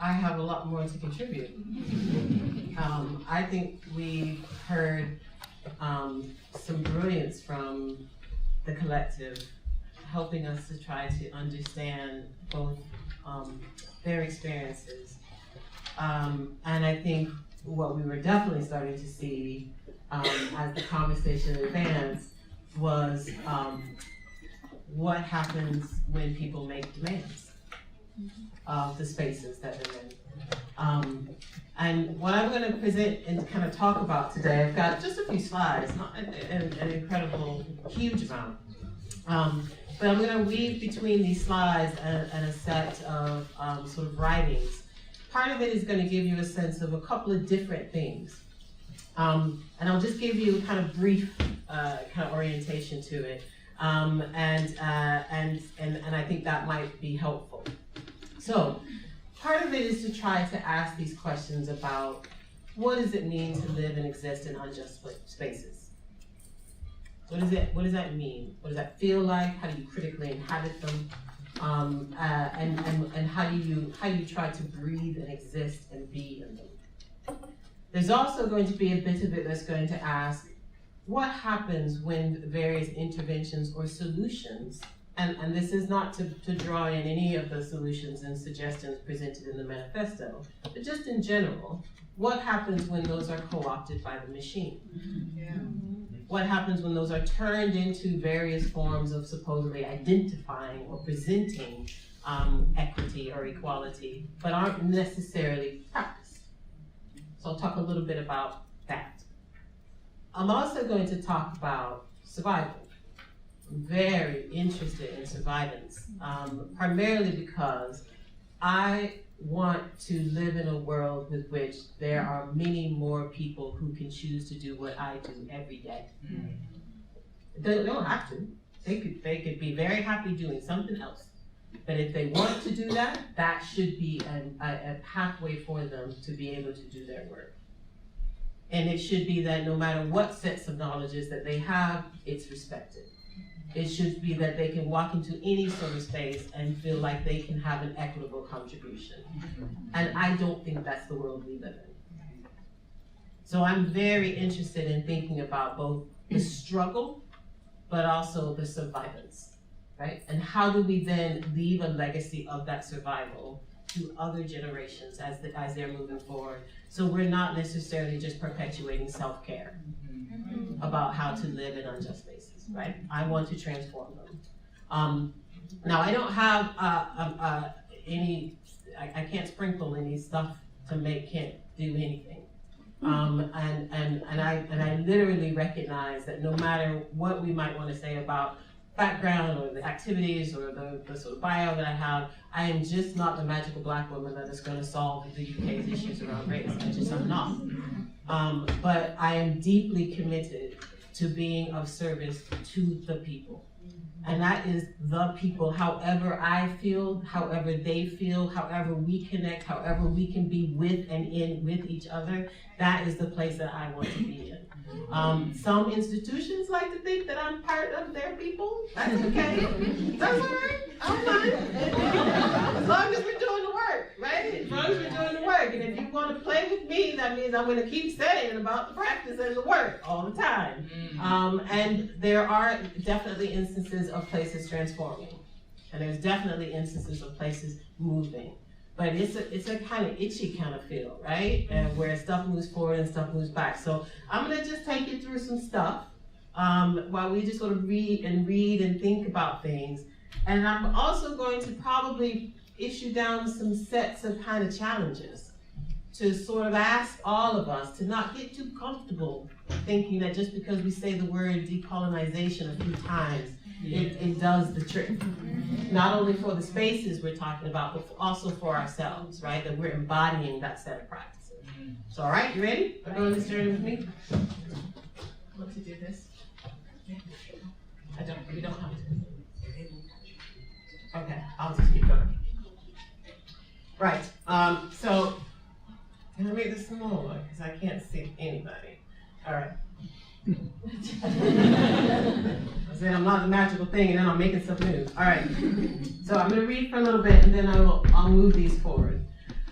I have a lot more to contribute. I think we heard some brilliance from the collective, helping us to try to understand both their experiences. And I think what we were definitely starting to see as the conversation advanced was what happens when people make demands of the spaces that they're in. And what I'm going to present and kind of talk about today, I've got just a few slides, not an incredible, huge amount. But I'm going to weave between these slides and a set of sort of writings. Part of it is going to give you a sense of a couple of different things. And I'll just give you a kind of brief kind of orientation to it. And I think that might be helpful. So part of it is to try to ask these questions about what does it mean to live and exist in unjust spaces? What does that mean? What does that feel like? How do you critically inhabit them? And how do you try to breathe and exist and be in them? There's also going to be a bit of it that's going to ask, what happens when various interventions or solutions, and this is not to draw in any of the solutions and suggestions presented in the manifesto, but just in general, what happens when those are co-opted by the machine? Yeah. What happens when those are turned into various forms of supposedly identifying or presenting equity or equality, but aren't necessarily practiced? So I'll talk a little bit about that. I'm also going to talk about survival. I'm very interested in survivance, primarily because I want to live in a world with which there are many more people who can choose to do what I do every day. They don't have to. They could be very happy doing something else. But if they want to do that, that should be a pathway for them to be able to do their work. And it should be that no matter what sets of knowledges that they have, it's respected. It should be that they can walk into any sort of space and feel like they can have an equitable contribution. And I don't think that's the world we live in. So I'm very interested in thinking about both the struggle, but also the survivance, right? And how do we then leave a legacy of that survival to other generations as they're moving forward? So we're not necessarily just perpetuating self-care about how to live in unjust spaces, right? I want to transform them. Now I don't have I can't sprinkle any stuff to can't do anything. And I literally recognize that no matter what we might want to say about background or the activities or the sort of bio that I have, I am just not the magical black woman that is going to solve the UK's issues around race. I'm not. But I am deeply committed to being of service to the people. And that is the people, however I feel, however they feel, however we connect, however we can be with and in with each other, that is the place that I want to be in. Some institutions like to think that I'm part of their people. That's okay. That's all right. I don't mind. As long as we're doing the work, right? As long as we're doing the work. And if you want to play with me, that means I'm going to keep saying about the practice and the work all the time. And there are definitely instances of places transforming. And there's definitely instances of places moving. But it's a kind of itchy kind of feel, right? And where stuff moves forward and stuff moves back. So I'm going to just take you through some stuff while we just sort of read and think about things. And I'm also going to probably issue down some sets of kind of challenges to sort of ask all of us to not get too comfortable thinking that just because we say the word decolonization a few times, it does the trick. Not only for the spaces we're talking about, but also for ourselves, right? That we're embodying that set of practices. So, all right, you ready? Are you on this journey with me? Want to do this? We don't have to. Okay, I'll just keep going. Right, so, I'm gonna make this smaller because I can't see anybody. All right. I said I'm not the magical thing, and then I'm making stuff new. All right. So I'm going to read for a little bit, and then I'll move these forward.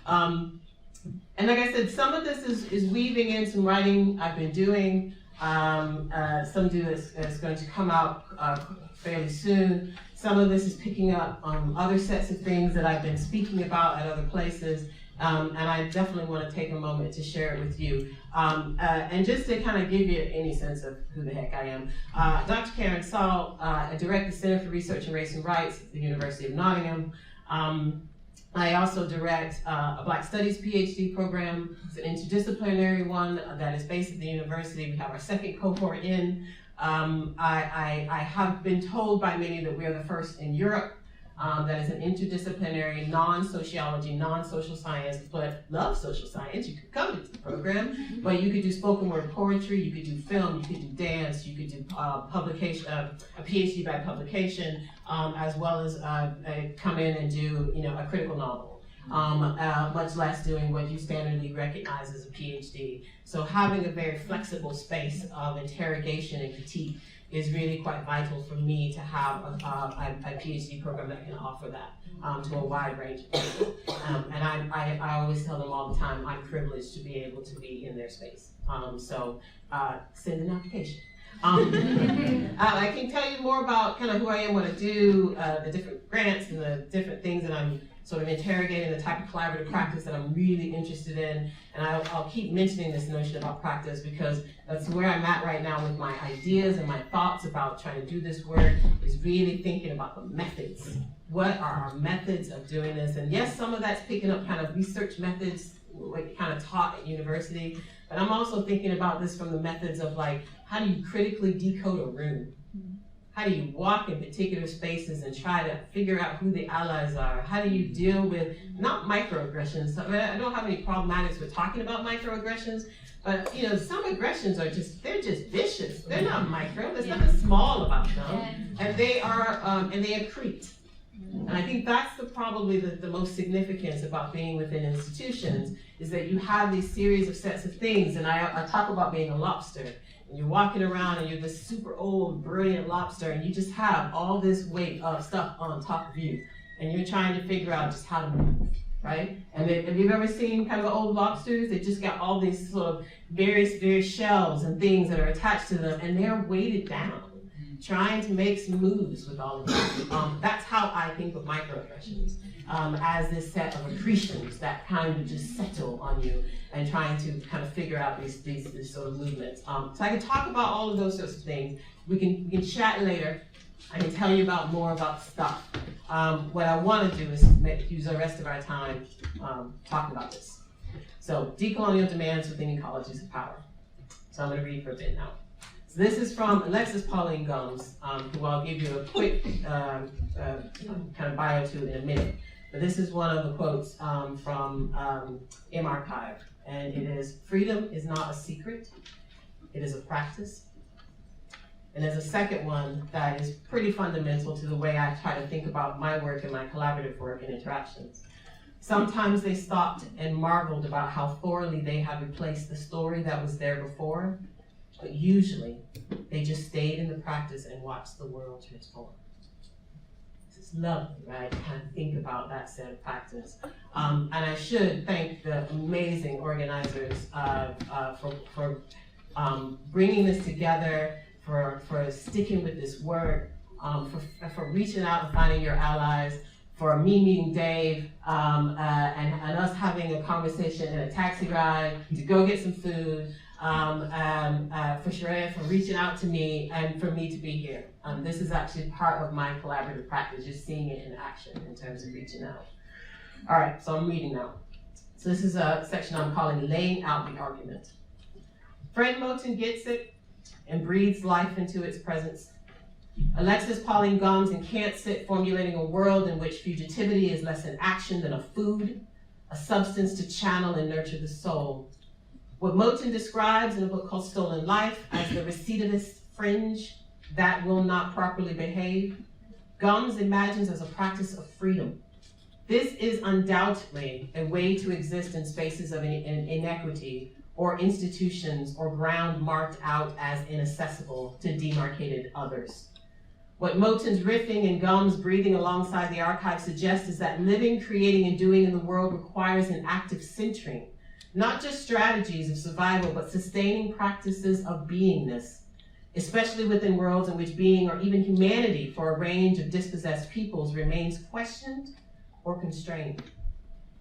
And like I said, some of this is weaving in some writing I've been doing. Some do is going to come out fairly soon. Some of this is picking up other sets of things that I've been speaking about at other places. And I definitely want to take a moment to share it with you. And just to kind of give you any sense of who the heck I am, Dr. Karen Saul, I direct the Center for Research in Race and Rights at the University of Nottingham. I also direct a Black Studies PhD program. It's an interdisciplinary one that is based at the university. We have our second cohort in. I have been told by many that we are the first in Europe that is an interdisciplinary, non-sociology, non-social science, but love social science. You could come to the program, but you could do spoken word poetry, you could do film, you could do dance, you could do publication, a PhD by publication, as well as come in and do a critical novel, much less doing what you standardly recognize as a PhD. So having a very flexible space of interrogation and critique is really quite vital for me to have a PhD program that can offer that to a wide range of people. And I always tell them all the time, I'm privileged to be able to be in their space. So send an application. I can tell you more about kind of who I am, what I do, the different grants and the different things that I'm sort of interrogating, the type of collaborative practice that I'm really interested in. And I'll keep mentioning this notion about practice because that's where I'm at right now with my ideas and my thoughts about trying to do this work, is really thinking about the methods. What are our methods of doing this? And yes, some of that's picking up kind of research methods, like kind of taught at university, but I'm also thinking about this from the methods of like, how do you critically decode a room? How do you walk in particular spaces and try to figure out who the allies are? How do you deal with, not microaggressions, I don't have any problematics with talking about microaggressions, but some aggressions are they're just vicious. They're not micro, there's nothing small about them. And they are, and they accrete. And I think that's probably the most significance about being within institutions, is that you have these series of sets of things, and I talk about being a lobster. And you're walking around and you're this super old, brilliant lobster, and you just have all this weight of stuff on top of you. And you're trying to figure out just how to move, right? And have you ever seen kind of the old lobsters? They just got all these sort of various shells and things that are attached to them, and they're weighted down, trying to make some moves with all of that. That's how I think of microaggressions, as this set of accretions that kind of just settle on you and trying to kind of figure out these sort of movements. So I can talk about all of those sorts of things. We can chat later. I can tell you more about stuff. What I want to do is use the rest of our time talking about this. So, decolonial demands within ecologies of power. So I'm going to read for a bit now. So this is from Alexis Pauline Gumbs, who I'll give you a quick kind of bio to in a minute. But this is one of the quotes from MArchive, and it is, "Freedom is not a secret, it is a practice." And there's a second one that is pretty fundamental to the way I try to think about my work and my collaborative work and interactions. "Sometimes they stopped and marveled about how thoroughly they had replaced the story that was there before, but usually they just stayed in the practice and watched the world transform." It's lovely, right? Kind of think about that set of practice. And I should thank the amazing organizers for bringing this together, for sticking with this work, for reaching out and finding your allies, for me meeting Dave, and us having a conversation in a taxi ride to go get some food, for Sheree for reaching out to me, and for me to be here. This is actually part of my collaborative practice, just seeing it in action in terms of reaching out. All right, so I'm reading now. So this is a section I'm calling Laying Out the Argument. Fred Moten gets it and breathes life into its presence. Alexis Pauline Gumbs and Can't Sit formulating a world in which fugitivity is less an action than a food, a substance to channel and nurture the soul. What Moten describes in a book called Stolen Life as the recidivist fringe that will not properly behave, Gumbs imagines as a practice of freedom. This is undoubtedly a way to exist in spaces of inequity or institutions or ground marked out as inaccessible to demarcated others. What Moten's riffing and Gum's breathing alongside the archive suggests is that living, creating, and doing in the world requires an active centering, not just strategies of survival, but sustaining practices of beingness, especially within worlds in which being or even humanity for a range of dispossessed peoples remains questioned or constrained.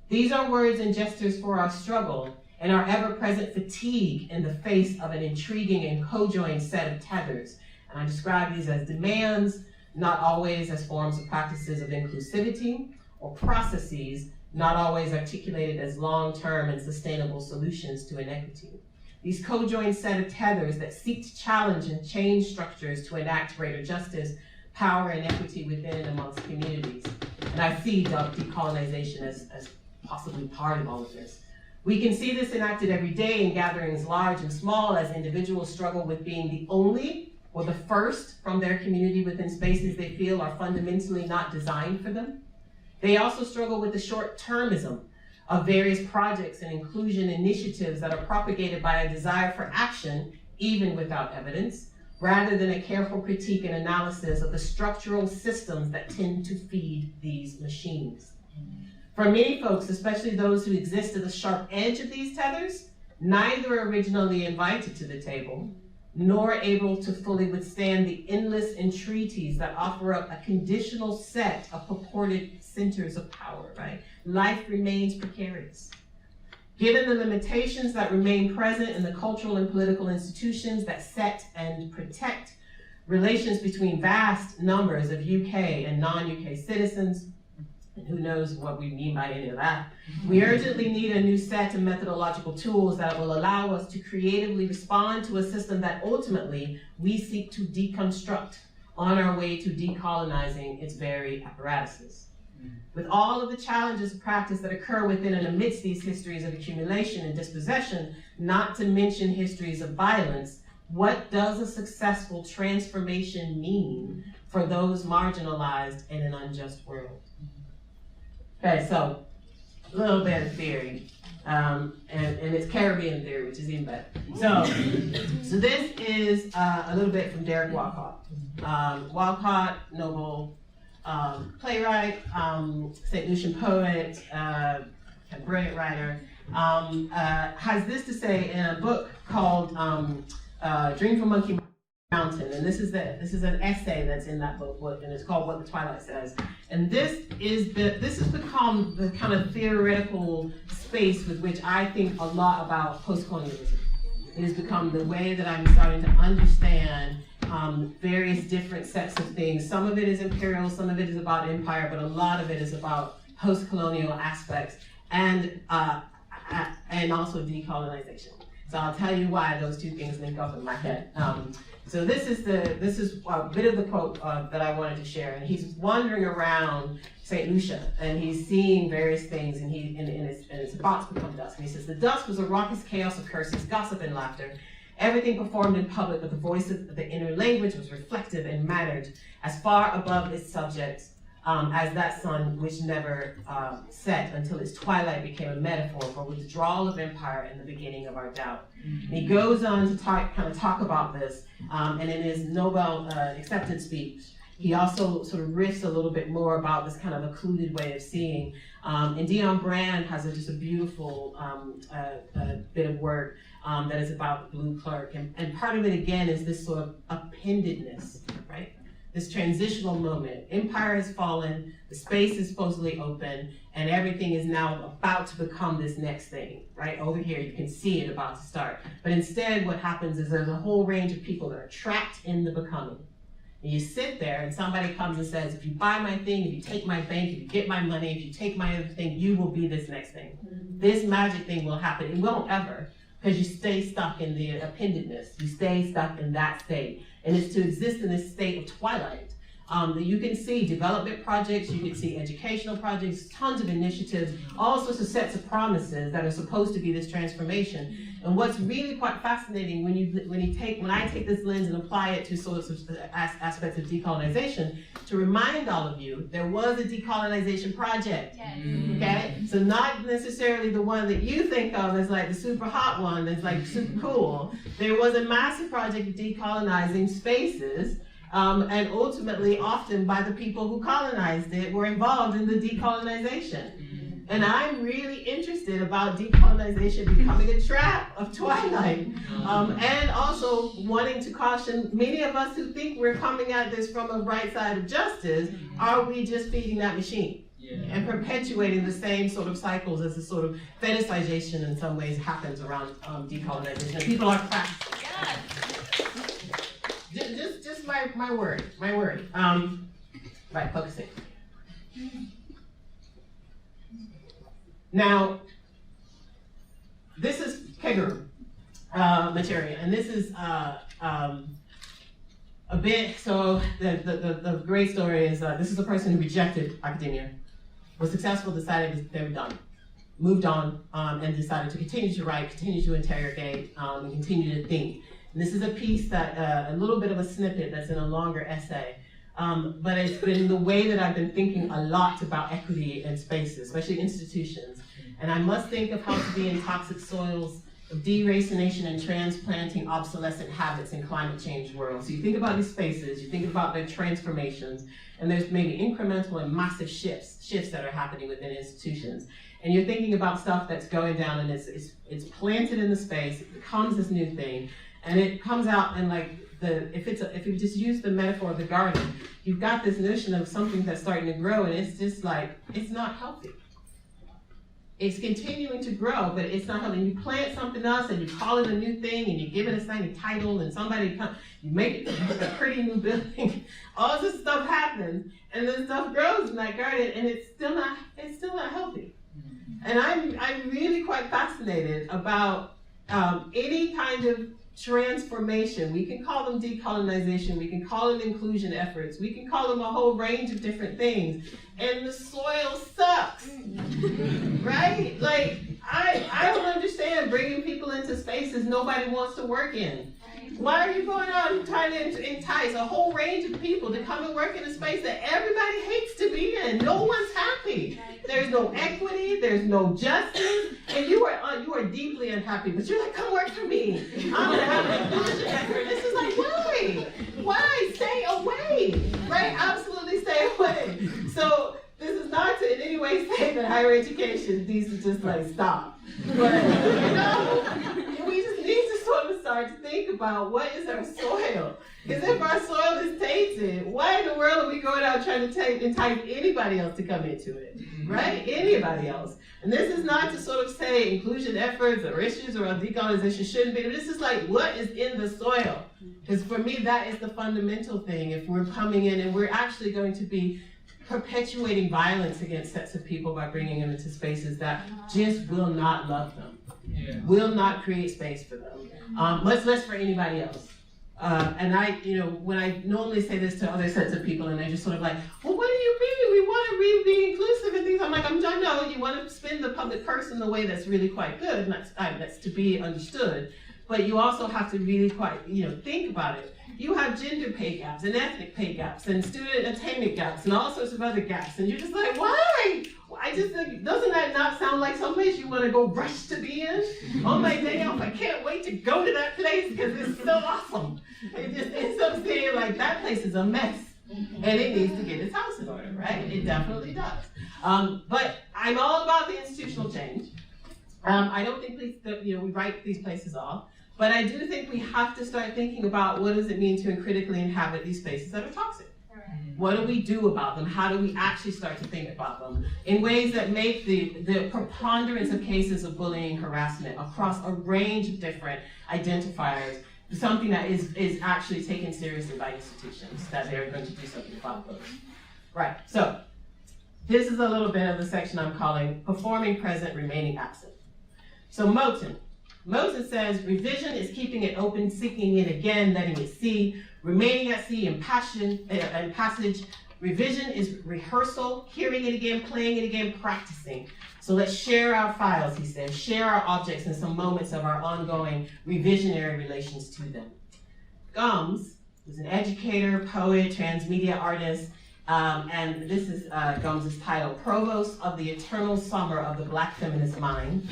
These are words and gestures for our struggle and our ever-present fatigue in the face of an intriguing and co-joined set of tethers. And I describe these as demands, not always as forms of practices of inclusivity, or processes, not always articulated as long-term and sustainable solutions to inequity. These co-joined set of tethers that seek to challenge and change structures to enact greater justice, power, and equity within and amongst communities. And I see decolonization as possibly part of all of this. We can see this enacted every day in gatherings large and small as individuals struggle with being the only or the first from their community within spaces they feel are fundamentally not designed for them. They also struggle with the short-termism of various projects and inclusion initiatives that are propagated by a desire for action, even without evidence, rather than a careful critique and analysis of the structural systems that tend to feed these machines. For many folks, especially those who exist at the sharp edge of these tethers, neither originally invited to the table, nor able to fully withstand the endless entreaties that offer up a conditional set of purported centers of power, right? Life remains precarious. Given the limitations that remain present in the cultural and political institutions that set and protect relations between vast numbers of UK and non-UK citizens, and who knows what we mean by any of that, we urgently need a new set of methodological tools that will allow us to creatively respond to a system that ultimately we seek to deconstruct on our way to decolonizing its very apparatuses. With all of the challenges of practice that occur within and amidst these histories of accumulation and dispossession, not to mention histories of violence, what does a successful transformation mean for those marginalized in an unjust world? Okay, so a little bit of theory, and it's Caribbean theory, which is even better. So this is a little bit from Derek Walcott. Walcott, Nobel playwright, St. Lucian poet, a brilliant writer, has this to say in a book called Dream from Monkey Mountain, and this is an essay that's in that book, and it's called What the Twilight Says. And this has become the kind of theoretical space with which I think a lot about post-colonialism. It has become the way that I'm starting to understand various different sets of things. Some of it is imperial, some of it is about empire, but a lot of it is about post-colonial aspects and also decolonization. So I'll tell you why those two things link up in my head. So this is a bit of the quote that I wanted to share. And he's wandering around St. Lucia, and he's seeing various things, and it's about to become dusk. And he says, "The dusk was a raucous chaos of curses, gossip, and laughter. Everything performed in public, but the voice of the inner language was reflective and mattered as far above its subject as that sun which never set until its twilight became a metaphor for withdrawal of empire and the beginning of our doubt." And he goes on to talk about this, and in his Nobel acceptance speech, he also sort of riffs a little bit more about this kind of occluded way of seeing. And Dion Brand has just a beautiful bit of work that is about the blue clerk. And part of it, again, is this sort of appendedness, right? This transitional moment. Empire has fallen, the space is supposedly open, and everything is now about to become this next thing, right? Over here, you can see it about to start. But instead, what happens is there's a whole range of people that are trapped in the becoming. And you sit there, and somebody comes and says, if you buy my thing, if you take my bank, if you get my money, if you take my other thing, you will be this next thing. This magic thing will happen. It won't ever, because you stay stuck in the appendedness. You stay stuck in that state. And it's to exist in this state of twilight that you can see development projects, you can see educational projects, tons of initiatives, all sorts of sets of promises that are supposed to be this transformation. And what's really quite fascinating when I take this lens and apply it to sorts of aspects of decolonization, to remind all of you, there was a decolonization project. Yes. Okay? So not necessarily the one that you think of as like the super hot one that's like super cool. There was a massive project of decolonizing spaces, and ultimately, often by the people who colonized it, were involved in the decolonization. And I'm really interested about decolonization becoming a trap of twilight, and also wanting to caution many of us who think we're coming at this from a right side of justice, are we just feeding that machine? And perpetuating the same sort of cycles as the sort of fetishization in some ways happens around decolonization. People are practicing. Just my word. Right, focusing. Now, this is Kegger material, and this is a bit, so the great story is, this is a person who rejected academia, was successful, decided they were done, moved on, and decided to continue to write, continue to interrogate, and continue to think. And this is a piece that, a little bit of a snippet that's in a longer essay. But it's been the way that I've been thinking a lot about equity in spaces, especially institutions. And I must think of how to be in toxic soils of deracination and transplanting obsolescent habits in climate change world. So you think about these spaces, you think about their transformations, and there's maybe incremental and massive shifts that are happening within institutions. And you're thinking about stuff that's going down and it's planted in the space, it becomes this new thing, and it comes out and like, if you just use the metaphor of the garden, you've got this notion of something that's starting to grow, and it's just like, it's not healthy. It's continuing to grow, but it's not healthy. And you plant something else, and you call it a new thing, and you give it a certain title, and somebody comes, you make it a pretty new building. All this stuff happens, and then stuff grows in that garden, and it's still not healthy. And I'm really quite fascinated about any kind of transformation. We can call them decolonization, we can call them inclusion efforts, we can call them a whole range of different things, and the soil sucks, right? Like, I don't understand bringing people into spaces nobody wants to work in. Why are you going out and trying to entice a whole range of people to come and work in a space that everybody hates to be in? No one's happy. There's no equity, there's no justice, and you are deeply unhappy, but you're like, come work for me. I'm gonna have an inclusion effort. This is like, why? Why? Stay away, right? Absolutely stay away. So this is not to in any way say that higher education needs to just like stop. But, we just need to sort of start to think about what is our soil. Because if our soil is tainted, why in the world are we going out trying to entice anybody else to come into it, right? Anybody else. And this is not to sort of say inclusion efforts or issues around decolonization shouldn't be, but this is like, what is in the soil? Because for me, that is the fundamental thing. If we're coming in and we're actually going to be perpetuating violence against sets of people by bringing them into spaces that just will not love them, will not create space for them, much less for anybody else. And when I normally say this to other sets of people, and they're just sort of like, well, what do you mean? We want to be inclusive and things. I'm like, I know you want to spend the public purse in the way that's really quite good, and that's to be understood. But you also have to really quite, think about it. You have gender pay gaps and ethnic pay gaps and student attainment gaps and all sorts of other gaps. And you're just like, why? I just think, doesn't that not sound like someplace you want to go rush to be in? Oh my day off, I can't wait to go to that place because it's so awesome. It just ends up saying like, that place is a mess. And it needs to get its house in order, right? It definitely does. But I'm all about the institutional change. I don't think we write these places off. But I do think we have to start thinking about what does it mean to critically inhabit these spaces that are toxic. What do we do about them? How do we actually start to think about them in ways that make the preponderance of cases of bullying and harassment across a range of different identifiers something that is actually taken seriously by institutions, that they're going to do something about those. Right, so this is a little bit of the section I'm calling Performing Present, Remaining Absent. So Moten says, revision is keeping it open, seeking it again, letting it see, remaining at sea in passion and passage. Revision is rehearsal, hearing it again, playing it again, practicing. So let's share our files, he says, share our objects and some moments of our ongoing revisionary relations to them. Gums is an educator, poet, transmedia artist, and this is Gums' title, Provost of the Eternal Summer of the Black Feminist Mind.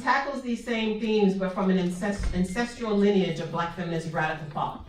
Tackles these same themes, but from an ancestral lineage of Black feminist radical thought.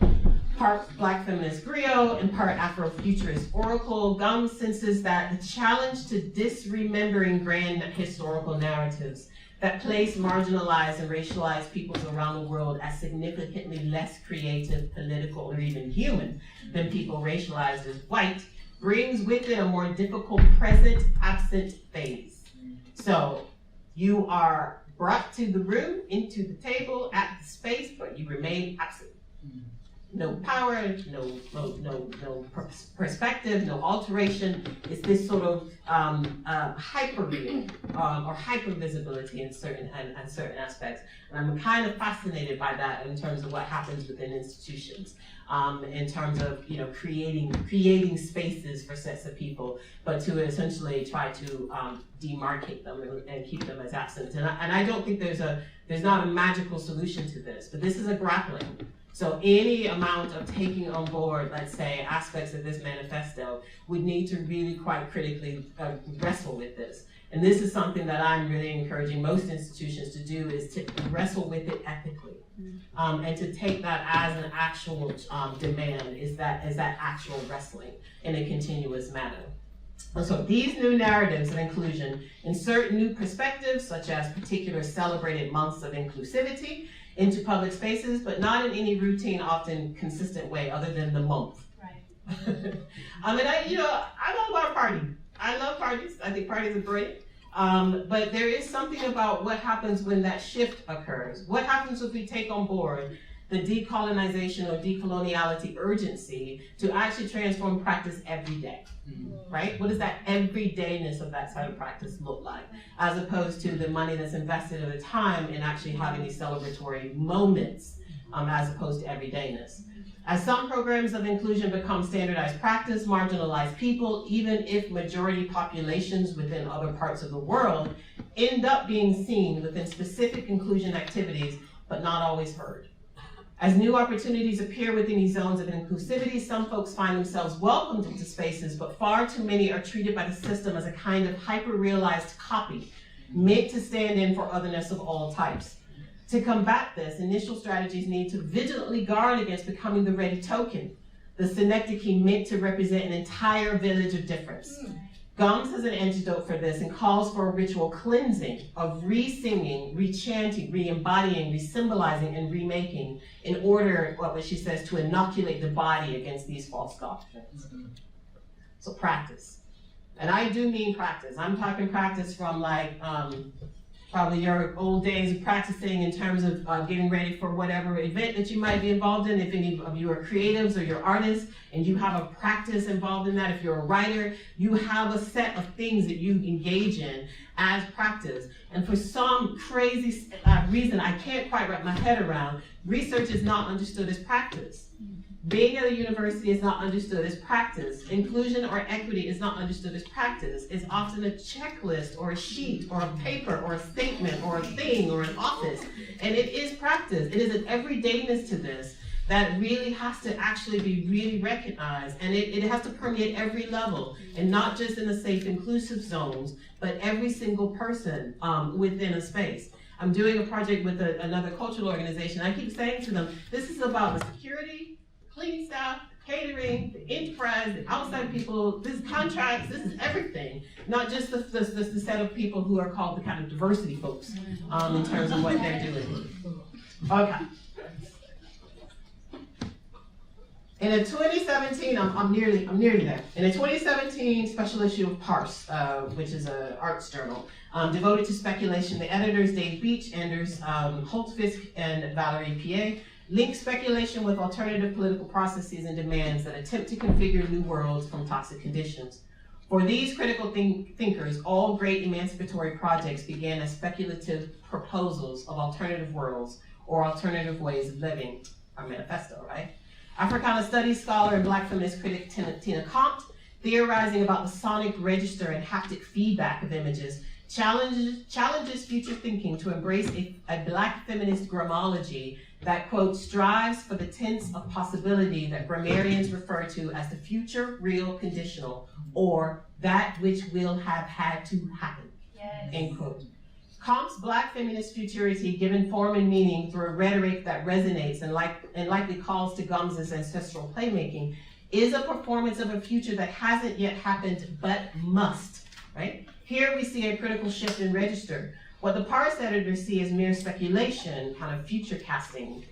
part Black feminist griot and part Afrofuturist oracle, Gum senses that the challenge to disremembering grand historical narratives that place marginalized and racialized peoples around the world as significantly less creative, political, or even human than people racialized as white brings with it a more difficult present absent phase. So you are brought to the room, into the table, at the space, but you remain absent. No power, no perspective, no alteration. It's this sort of hyper-real or hyper-visibility in certain aspects. And I'm kind of fascinated by that in terms of what happens within institutions, in terms of creating spaces for sets of people, but to essentially try to demarcate them and keep them as absent. And I don't think there's not a magical solution to this, but this is a grappling. So any amount of taking on board, let's say, aspects of this manifesto would need to really quite critically wrestle with this. And this is something that I'm really encouraging most institutions to do, is to wrestle with it ethically. And to take that as an actual demand, is that actual wrestling in a continuous manner. And so these new narratives of inclusion insert new perspectives, such as particular celebrated months of inclusivity, into public spaces, but not in any routine, often consistent way other than the month. Right. I mean, I'm all about partying. I love parties. I think parties are great. But there is something about what happens when that shift occurs. What happens if we take on board the decolonization or decoloniality urgency to actually transform practice every day, right? What does that everydayness of that side of practice look like, as opposed to the money that's invested at a time in actually having these celebratory moments, as opposed to everydayness. As some programs of inclusion become standardized practice, marginalized people, even if majority populations within other parts of the world, end up being seen within specific inclusion activities, but not always heard. As new opportunities appear within these zones of inclusivity, some folks find themselves welcomed into spaces, but far too many are treated by the system as a kind of hyper-realized copy, meant to stand in for otherness of all types. To combat this, initial strategies need to vigilantly guard against becoming the ready token, the synecdoche meant to represent an entire village of difference. Gums has an antidote for this and calls for a ritual cleansing of re-singing, re-chanting, re-embodying, re-symbolizing, and remaking in order, what she says, to inoculate the body against these false doctrines. So practice. And I do mean practice. I'm talking practice from like, probably your old days of practicing in terms of getting ready for whatever event that you might be involved in. If any of you are creatives or you're artists and you have a practice involved in that, if you're a writer, you have a set of things that you engage in as practice. And for some crazy reason I can't quite wrap my head around, research is not understood as practice. Being at a university is not understood as practice. Inclusion or equity is not understood as practice. It's often a checklist or a sheet or a paper or a statement or a thing or an office. And it is practice. It is an everydayness to this that really has to actually be really recognized. And it has to permeate every level, and not just in the safe, inclusive zones, but every single person within a space. I'm doing a project with another cultural organization. I keep saying to them, this is about the security, cleaning staff, catering, the enterprise, the outside people, this is contracts, this is everything. Not just the set of people who are called the kind of diversity folks in terms of what they're doing. Okay. In a 2017, I'm nearly there. In a 2017 special issue of Parse, which is an arts journal, devoted to speculation, the editors Dave Beach, Anders Holtfisk, and Valerie P.A. link speculation with alternative political processes and demands that attempt to configure new worlds from toxic conditions. For these critical thinkers, all great emancipatory projects began as speculative proposals of alternative worlds or alternative ways of living. Our manifesto, right? Africana studies scholar and Black feminist critic Tina Compt, theorizing about the sonic register and haptic feedback of images, challenges future thinking to embrace a Black feminist grammology that, quote, strives for the tense of possibility that grammarians refer to as the future real conditional, or that which will have had to happen, yes. End quote. Comte's Black feminist futurity, given form and meaning through a rhetoric that resonates and likely calls to Gomes's ancestral playmaking, is a performance of a future that hasn't yet happened but must, right? Here we see a critical shift in register. What the parse editors see as mere speculation, kind of future casting,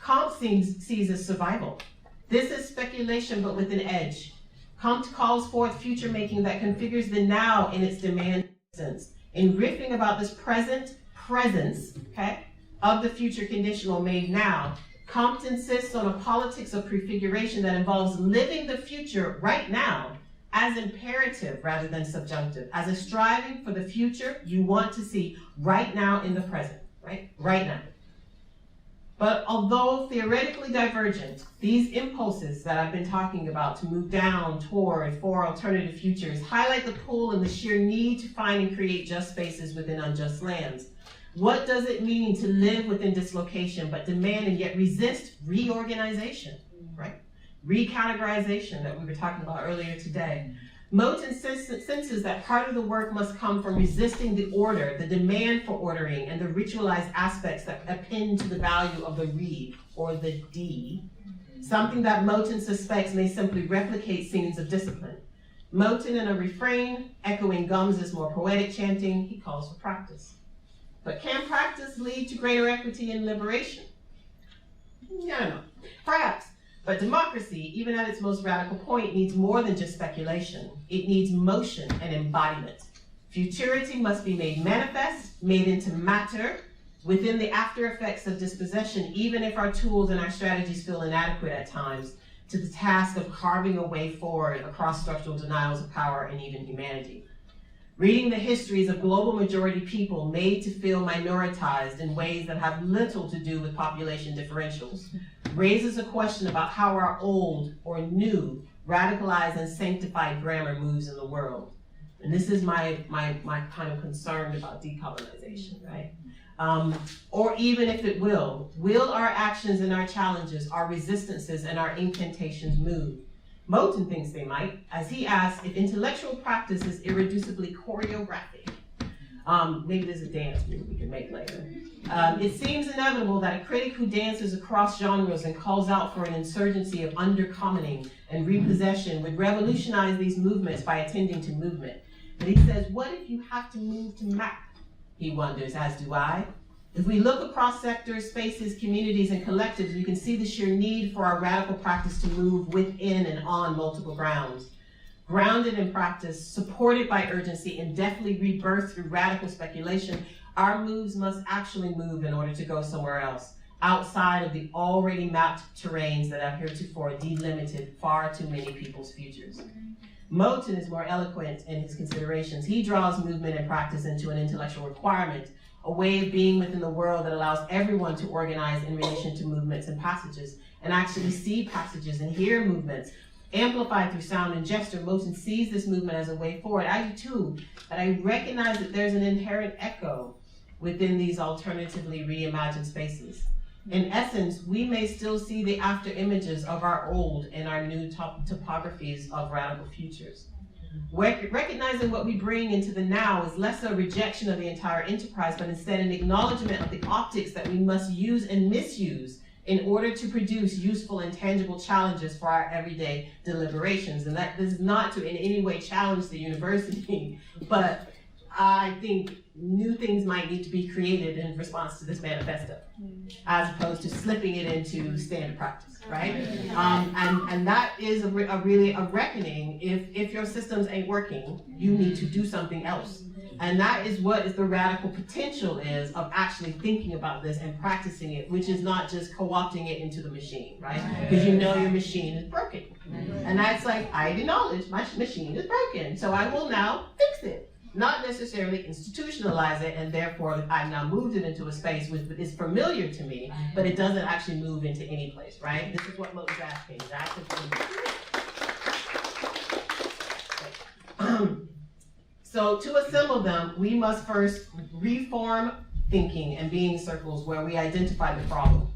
Comte sees as survival. This is speculation but with an edge. Comte calls forth future making that configures the now in its demand sense. In riffing about this presence, okay, of the future conditional made now, Comte insists on a politics of prefiguration that involves living the future right now as imperative rather than subjunctive, as a striving for the future you want to see right now in the present, right? Right now. But although theoretically divergent, these impulses that I've been talking about to move down toward for alternative futures highlight the pull and the sheer need to find and create just spaces within unjust lands. What does it mean to live within dislocation but demand and yet resist reorganization, right? Recategorization that we were talking about earlier today. Moten senses that part of the work must come from resisting the order, the demand for ordering, and the ritualized aspects that append to the value of the re, or the D, something that Moten suspects may simply replicate scenes of discipline. Moten, in a refrain, echoing Gomes's more poetic chanting, he calls for practice. But can practice lead to greater equity and liberation? I don't know, perhaps. But democracy, even at its most radical point, needs more than just speculation. It needs motion and embodiment. Futurity must be made manifest, made into matter, within the after effects of dispossession, even if our tools and our strategies feel inadequate at times to the task of carving a way forward across structural denials of power and even humanity. Reading the histories of global majority people made to feel minoritized in ways that have little to do with population differentials raises a question about how our old or new radicalized and sanctified grammar moves in the world. And this is my kind of concern about decolonization, right? Or even if it will our actions and our challenges, our resistances and our incantations move? Moten thinks they might, as he asks if intellectual practice is irreducibly choreographic. Maybe there's a dance move we can make later. It seems inevitable that a critic who dances across genres and calls out for an insurgency of undercommoning and repossession would revolutionize these movements by attending to movement. But he says, what if you have to move to map? He wonders, as do I. If we look across sectors, spaces, communities, and collectives, we can see the sheer need for our radical practice to move within and on multiple grounds. Grounded in practice, supported by urgency, and deftly rebirthed through radical speculation, our moves must actually move in order to go somewhere else, outside of the already mapped terrains that have heretofore delimited far too many people's futures. Moten is more eloquent in his considerations. He draws movement and practice into an intellectual requirement, a way of being within the world that allows everyone to organize in relation to movements and passages, and actually see passages and hear movements. Amplified through sound and gesture, Moten sees this movement as a way forward. I do too, but I recognize that there's an inherent echo within these alternatively reimagined spaces. In essence, we may still see the after images of our old and our new topographies of radical futures. Recognizing what we bring into the now is less a rejection of the entire enterprise, but instead an acknowledgement of the optics that we must use and misuse in order to produce useful and tangible challenges for our everyday deliberations. And that this is not to in any way challenge the university, but I think new things might need to be created in response to this manifesto, as opposed to slipping it into standard practice, right? And that is really a reckoning. If your systems ain't working, you need to do something else. And that is what is the radical potential is of actually thinking about this and practicing it, which is not just co-opting it into the machine, right? Because you know your machine is broken. And that's like, I acknowledge my machine is broken, so I will now fix it. Not necessarily institutionalize it, and therefore I've now moved it into a space which is familiar to me, but it doesn't actually move into any place, right? This is what Moten's asking. So to assemble them, we must first reform thinking and being circles where we identify the problem.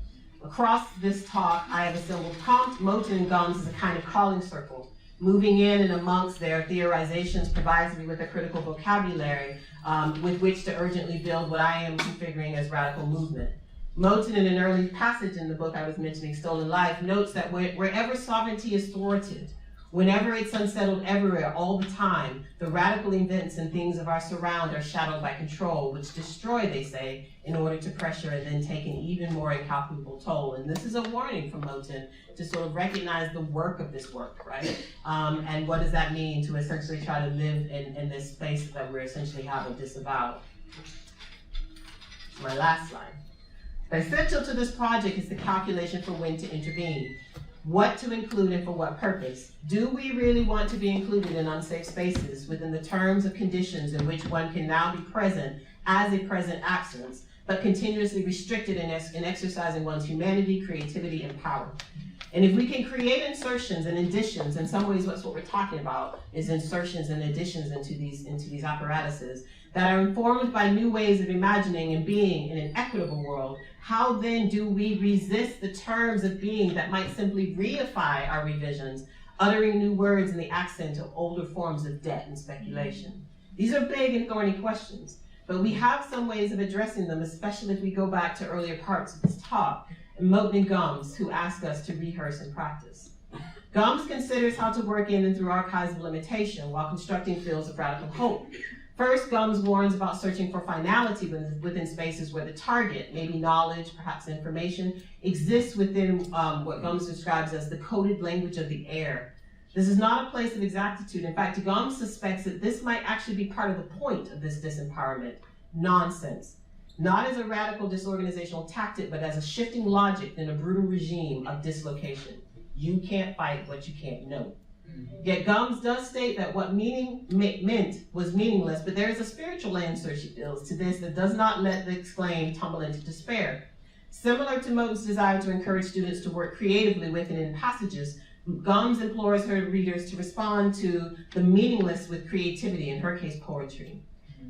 Across this talk, I have assembled Comte, Moten, and Gomes as a kind of calling circle, Moving in and amongst their theorizations provides me with a critical vocabulary with which to urgently build what I am configuring as radical movement. Moten, in an early passage in the book I was mentioning, Stolen Life, notes that wherever sovereignty is thwarted, whenever it's unsettled everywhere, all the time, the radical events and things of our surround are shadowed by control, which destroy, they say, in order to pressure and then take an even more incalculable toll. And this is a warning from Moten to sort of recognize the work of this work, right? And what does that mean to essentially try to live in this space that we're essentially having disavowed? My last slide. Essential to this project is the calculation for when to intervene, what to include and for what purpose. Do we really want to be included in unsafe spaces within the terms of conditions in which one can now be present as a present absence, but continuously restricted in exercising one's humanity, creativity, and power? And if we can create insertions and additions, in some ways that's what we're talking about, is insertions and additions into these apparatuses that are informed by new ways of imagining and being in an equitable world, how then do we resist the terms of being that might simply reify our revisions, uttering new words in the accent of older forms of debt and speculation? These are big and thorny questions, but we have some ways of addressing them, especially if we go back to earlier parts of this talk, and Moten and Gums, who ask us to rehearse and practice. Gums considers how to work in and through archives of limitation while constructing fields of radical hope. First, Gums warns about searching for finality within spaces where the target, maybe knowledge, perhaps information, exists within what Gums describes as the coded language of the air. This is not a place of exactitude. In fact, Gums suspects that this might actually be part of the point of this disempowerment, nonsense. Not as a radical disorganizational tactic, but as a shifting logic in a brutal regime of dislocation. You can't fight what you can't know. Yet Gums does state that what meant was meaningless, but there is a spiritual answer, she feels, to this that does not let the exclaim tumble into despair. Similar to Moten's desire to encourage students to work creatively with and in passages, Gums implores her readers to respond to the meaningless with creativity, in her case, poetry.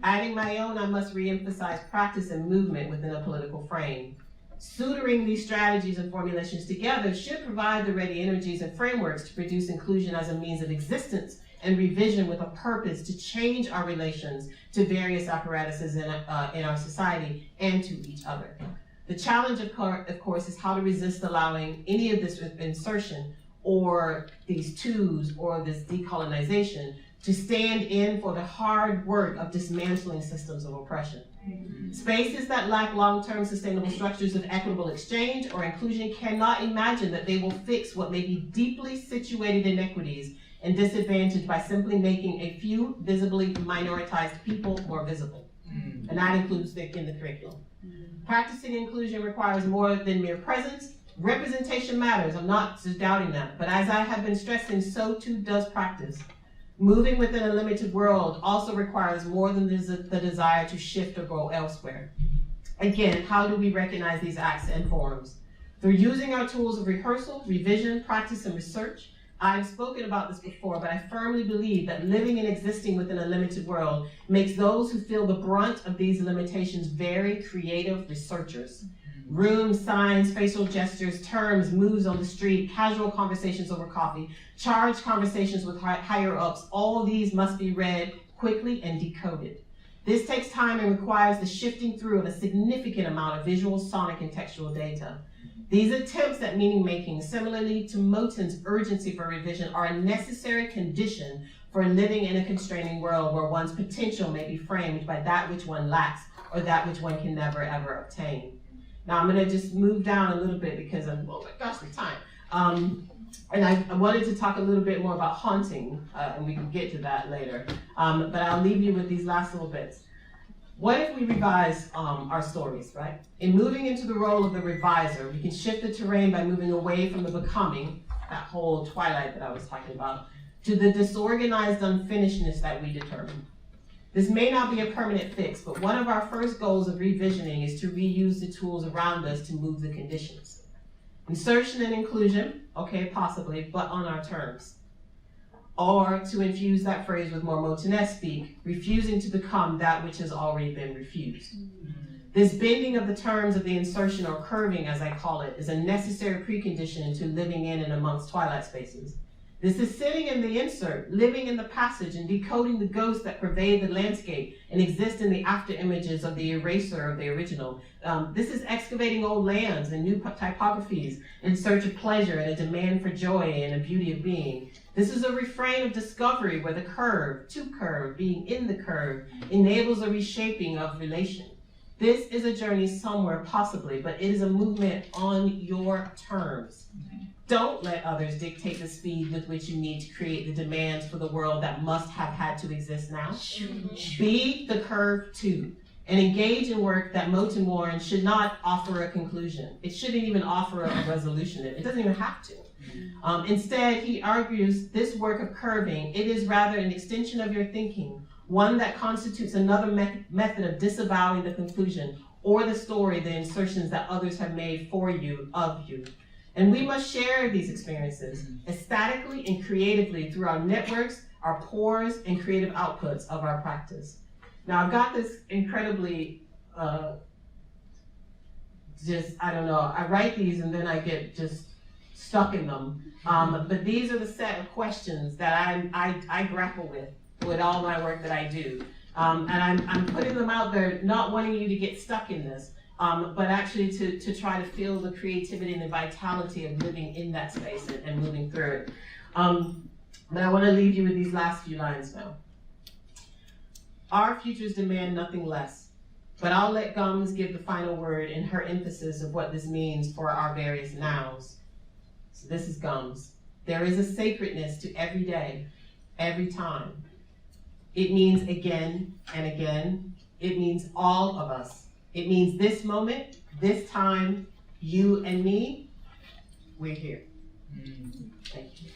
Adding my own, I must re-emphasize practice and movement within a political frame. Suturing these strategies and formulations together should provide the ready energies and frameworks to produce inclusion as a means of existence and revision with a purpose to change our relations to various apparatuses in our society and to each other. The challenge, of course, is how to resist allowing any of this insertion or these twos or this decolonization to stand in for the hard work of dismantling systems of oppression. Spaces that lack long-term sustainable structures of equitable exchange or inclusion cannot imagine that they will fix what may be deeply situated inequities and disadvantage by simply making a few visibly minoritized people more visible. And that includes in the curriculum. Practicing inclusion requires more than mere presence. Representation matters, I'm not doubting that, but as I have been stressing, so too does practice. Moving within a limited world also requires more than the desire to shift or go elsewhere. Again, how do we recognize these acts and forms? Through using our tools of rehearsal, revision, practice, and research. I've spoken about this before, but I firmly believe that living and existing within a limited world makes those who feel the brunt of these limitations very creative researchers. Rooms, signs, facial gestures, terms, moves on the street, casual conversations over coffee, charged conversations with higher-ups, all these must be read quickly and decoded. This takes time and requires the shifting through of a significant amount of visual, sonic, and textual data. These attempts at meaning-making, similarly to Moten's urgency for revision, are a necessary condition for living in a constraining world where one's potential may be framed by that which one lacks or that which one can never, ever obtain. Now I'm gonna just move down a little bit because I'm, oh my gosh, the time. And I wanted to talk a little bit more about haunting, and we can get to that later. But I'll leave you with these last little bits. What if we revise our stories, right? In moving into the role of the reviser, we can shift the terrain by moving away from the becoming, that whole twilight that I was talking about, to the disorganized unfinishedness that we determine. This may not be a permanent fix, but one of our first goals of revisioning is to reuse the tools around us to move the conditions. Insertion and inclusion, okay, possibly, but on our terms. Or to infuse that phrase with more Motenesque speak, refusing to become that which has already been refused. This bending of the terms of the insertion, or curving as I call it, is a necessary precondition to living in and amongst twilight spaces. This is sitting in the insert, living in the passage, and decoding the ghosts that pervade the landscape and exist in the after images of the eraser of the original. This is excavating old lands and new typographies in search of pleasure and a demand for joy and a beauty of being. This is a refrain of discovery where the curve, to curve, being in the curve, enables a reshaping of relation. This is a journey somewhere, possibly, but it is a movement on your terms. Don't let others dictate the speed with which you need to create the demands for the world that must have had to exist now. Be the curve too, and engage in work that Moten Warren should not offer a conclusion. It shouldn't even offer a resolution. It doesn't even have to. Instead, he argues this work of curving, it is rather an extension of your thinking, one that constitutes another method of disavowing the conclusion or the story, the insertions that others have made for you, of you. And we must share these experiences aesthetically and creatively through our networks, our pores, and creative outputs of our practice. Now, I've got this incredibly, I don't know, I write these and then I get just stuck in them. But these are the set of questions that I grapple with all my work that I do. And I'm putting them out there, not wanting you to get stuck in this, but actually to try to feel the creativity and the vitality of living in that space and moving through it. But I want to leave you with these last few lines now. Our futures demand nothing less, but I'll let Gums give the final word in her emphasis of what this means for our various nows. So this is Gums. There is a sacredness to every day, every time. It means again and again. It means all of us. It means this moment, this time, you and me, we're here. Thank you.